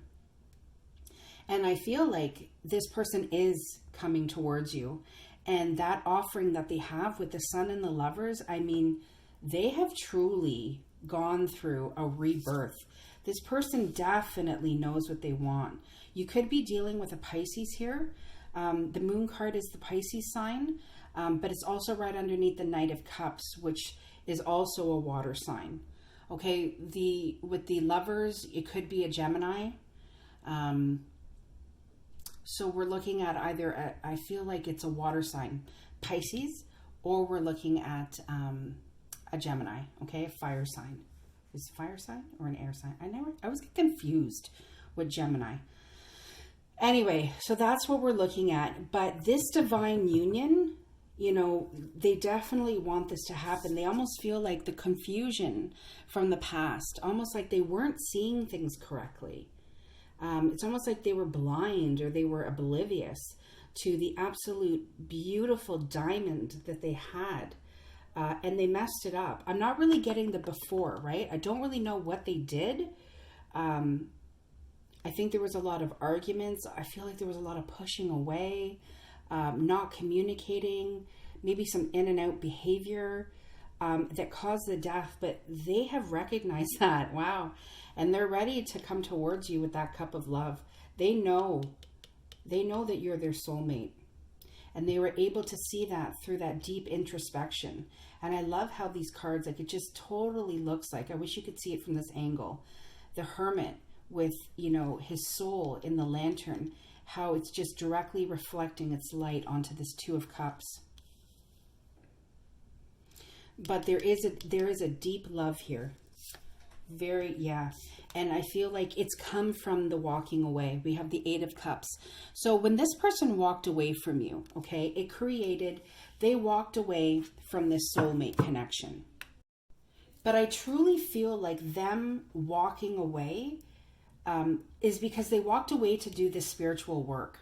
Speaker 1: And I feel like this person is coming towards you. And that offering that they have with the Sun and the Lovers, I mean, they have truly gone through a rebirth. This person definitely knows what they want. You could be dealing with a Pisces here. The Moon card is the Pisces sign, but it's also right underneath the Knight of Cups, which is also a water sign. Okay, with the Lovers, it could be a Gemini. So we're looking at either, I feel like it's a water sign, Pisces, or we're looking at a Gemini, okay, a fire sign. Is it fire sign or an air sign? I was confused with Gemini. Anyway, so that's what we're looking at. But this divine union, you know, they definitely want this to happen. They almost feel like the confusion from the past, almost like they weren't seeing things correctly. It's almost like they were blind or they were oblivious to the absolute beautiful diamond that they had. And they messed it up. I'm not really getting the before, right? I don't really know what they did. I think there was a lot of arguments. I feel like there was a lot of pushing away, not communicating, maybe some in and out behavior that caused the death. But they have recognized that. Wow. And they're ready to come towards you with that cup of love. They know that you're their soulmate. And they were able to see that through that deep introspection. And I love how these cards, like, it just totally looks like, I wish you could see it from this angle. The Hermit with, you know, his soul in the lantern, how it's just directly reflecting its light onto this Two of Cups. But there is a deep love here. Very, yeah. And I feel like it's come from the walking away. We have the Eight of Cups. So when this person walked away from you, okay, they walked away from this soulmate connection. But I truly feel like them walking away is because they walked away to do this spiritual work.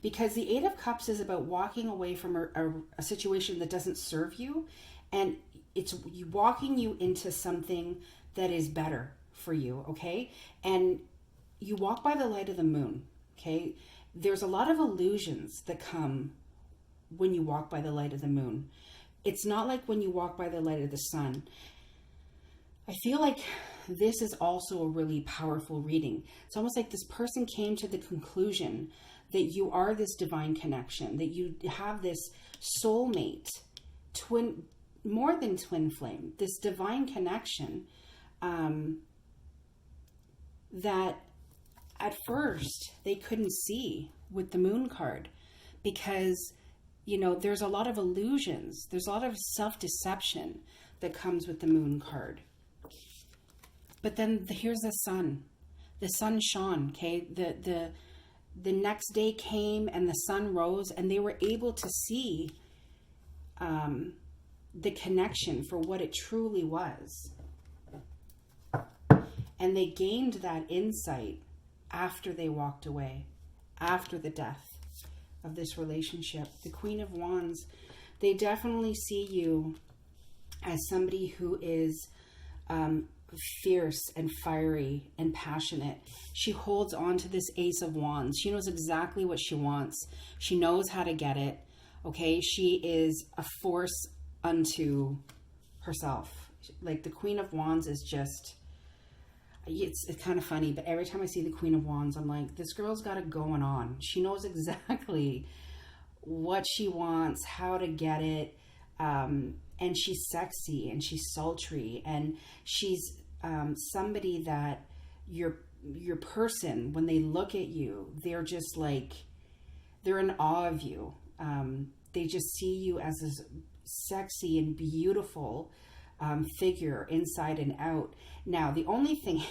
Speaker 1: Because the Eight of Cups is about walking away from a situation that doesn't serve you. And it's walking you into something that is better for you, okay? And you walk by the light of the moon, okay? There's a lot of illusions that come when you walk by the light of the moon. It's not like when you walk by the light of the sun. I feel like this is also a really powerful reading. It's almost like this person came to the conclusion that you are this divine connection, that you have this soulmate, more than twin flame, this divine connection that at first they couldn't see with the moon card, because, you know, there's a lot of illusions. There's a lot of self-deception that comes with the moon card. But then here's the sun. The sun shone, okay? The next day came and the sun rose, and they were able to see the connection for what it truly was. And they gained that insight after they walked away, after the death of this relationship. The Queen of Wands, they definitely see you as somebody who is fierce and fiery and passionate. She holds on to this Ace of Wands. She knows exactly what she wants. She knows how to get it. Okay, she is a force unto herself. Like, the Queen of Wands is just, it's kind of funny, but every time I see the Queen of Wands, I'm like, this girl's got it going on. She knows exactly what she wants, how to get it, and she's sexy and she's sultry, and she's somebody that your person, when they look at you, they're just like, they're in awe of you. They just see you as this sexy and beautiful figure inside and out. Now, the only thing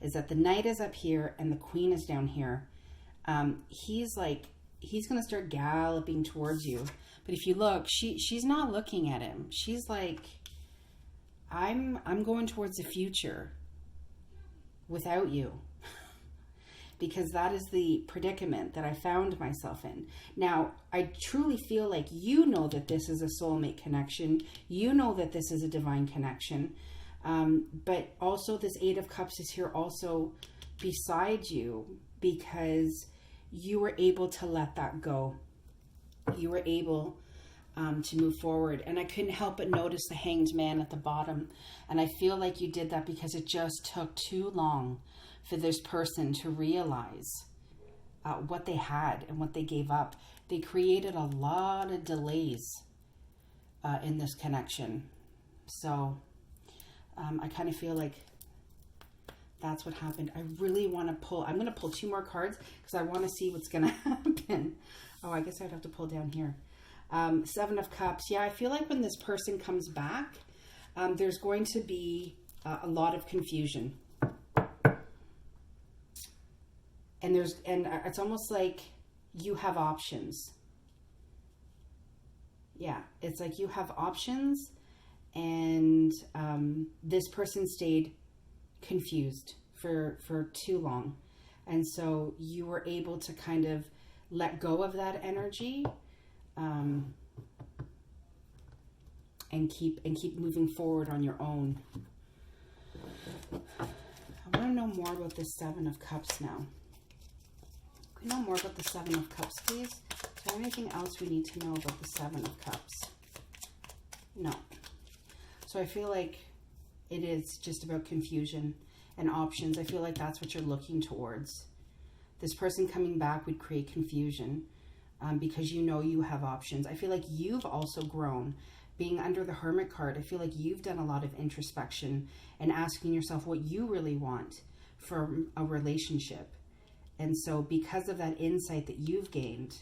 Speaker 1: is that the Knight is up here and the Queen is down here. He's going to start galloping towards you. But if you look, she's not looking at him. She's like, I'm going towards the future without you. Because that is the predicament that I found myself in. Now, I truly feel like you know that this is a soulmate connection. You know that this is a divine connection. But also this Eight of Cups is here also beside you, because you were able to let that go. You were able to move forward. And I couldn't help but notice the Hanged Man at the bottom. And I feel like you did that because it just took too long for this person to realize what they had and what they gave up. They created a lot of delays in this connection. So I kind of feel like That's what happened. I really want to pull. I'm going to pull 2 more cards because I want to see what's going to happen. Oh, I guess I'd have to pull down here. 7 of Cups. Yeah, I feel like when this person comes back, there's going to be a lot of confusion. And it's almost like you have options. Yeah, it's like you have options, and this person stayed confused for too long. And so you were able to kind of let go of that energy, and keep moving forward on your own. I want to know more about the 7 of Cups now. Can we know more about the 7 of Cups, please? Is there anything else we need to know about the 7 of Cups? No. So I feel like it is just about confusion and options. I feel like that's what you're looking towards. This person coming back would create confusion because you know you have options. I feel like you've also grown. Being under the Hermit card, I feel like you've done a lot of introspection and asking yourself what you really want from a relationship. And so because of that insight that you've gained,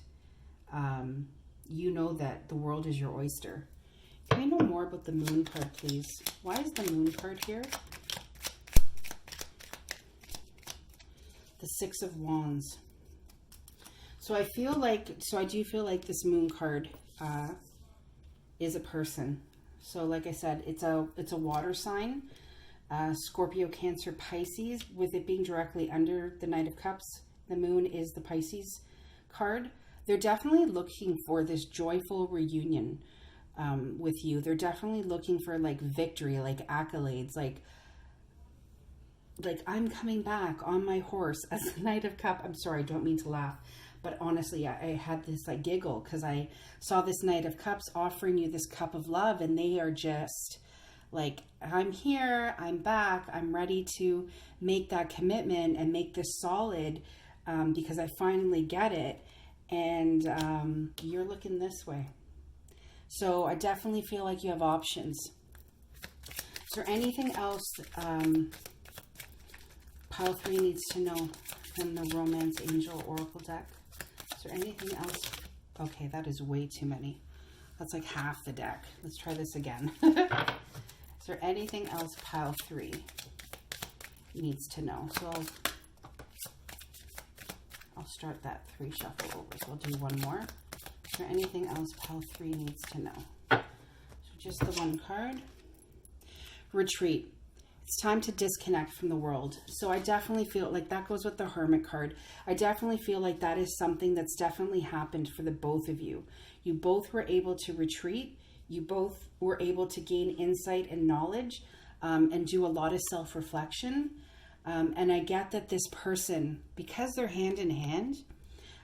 Speaker 1: you know that the world is your oyster. Can we know more about the Moon card, please? Why is the Moon card here? The 6 of Wands. So I do feel like this Moon card is a person. So like I said, it's a water sign, Scorpio, Cancer, Pisces, with it being directly under the Knight of Cups. The Moon is the Pisces card. They're definitely looking for this joyful reunion with you. They're definitely looking for like victory, like accolades, like I'm coming back on my horse as the Knight of Cups. I'm sorry, I don't mean to laugh, but honestly, I had this like giggle because I saw this Knight of Cups offering you this cup of love, and they are just like, I'm here, I'm back, I'm ready to make that commitment and make this solid because I finally get it. And you're looking this way. So I definitely feel like you have options. Is there anything else Pile 3 needs to know from the Romance Angel Oracle deck? Is there anything else? Okay, that is way too many. That's like half the deck. Let's try this again. Is there anything else Pile 3 needs to know? So I'll start that 3 shuffle over. So I'll do one more. Is there anything else Pile 3 needs to know? So just the 1 card. Retreat. It's time to disconnect from the world. So I definitely feel like that goes with the Hermit card. I definitely feel like that is something that's definitely happened for the both of you. You both were able to retreat. You both were able to gain insight and knowledge and do a lot of self-reflection. And I get that this person, because they're hand in hand,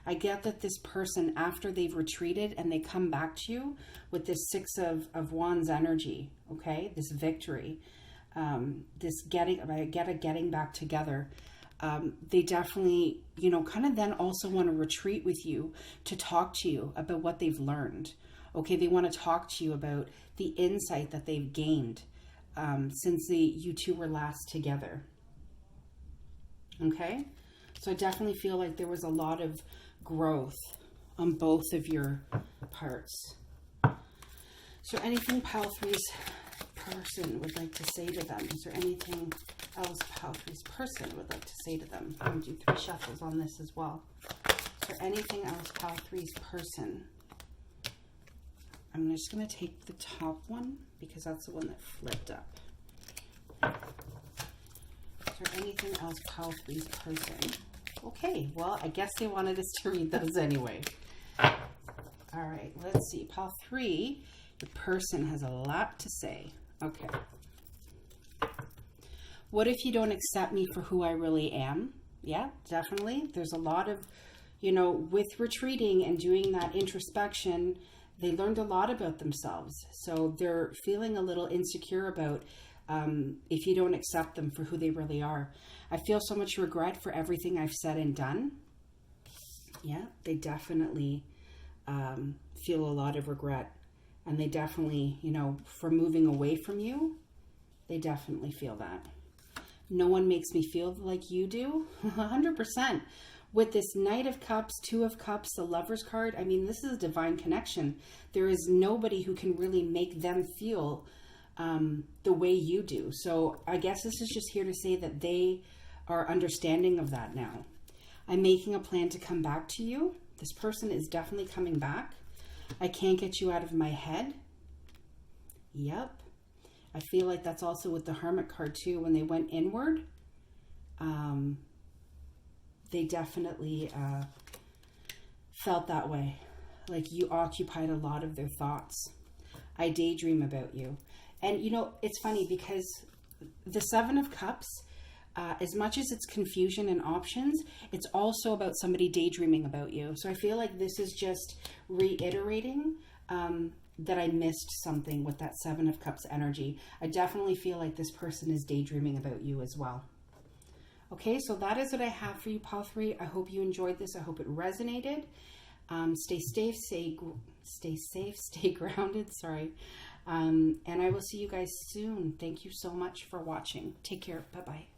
Speaker 1: I get that this person, after they've retreated and they come back to you with this 6 of Wands energy, okay, this victory, this getting back together, they definitely, kind of then also want to retreat with you to talk to you about what they've learned. Okay, they want to talk to you about the insight that they've gained since you two were last together. Okay, so I definitely feel like there was a lot of growth on both of your parts. So anything Pile 3's person would like to say to them? Is there anything else Pile 3's person would like to say to them? I'm going to do 3 shuffles on this as well. Is there anything else Pile 3's person? I'm just going to take the top one because that's the one that flipped up. Is there anything else Pile 3's person? Okay, well, I guess they wanted us to read those anyway. All right, let's see. Pile 3, the person has a lot to say. Okay. What if you don't accept me for who I really am? Yeah, definitely. There's a lot of, with retreating and doing that introspection, they learned a lot about themselves. So they're feeling a little insecure about if you don't accept them for who they really are. I feel so much regret for everything I've said and done. Yeah, they definitely feel a lot of regret. And they definitely, for moving away from you, they definitely feel that. No one makes me feel like you do. 100%. With this Knight of Cups, Two of Cups, the Lover's card, I mean, this is a divine connection. There is nobody who can really make them feel the way you do. So I guess this is just here to say that they are understanding of that now. I'm making a plan to come back to you. This person is definitely coming back. I can't get you out of my head. Yep. I feel like that's also with the Hermit card too. When they went inward, they definitely felt that way. Like you occupied a lot of their thoughts. I daydream about you. And you know, it's funny because the Seven of Cups, as much as it's confusion and options, it's also about somebody daydreaming about you. So I feel like this is just reiterating that I missed something with that Seven of Cups energy. I definitely feel like this person is daydreaming about you as well. Okay, so that is what I have for you, Pile 3. I hope you enjoyed this. I hope it resonated. Stay safe, stay grounded, sorry. And I will see you guys soon. Thank you so much for watching. Take care. Bye-bye.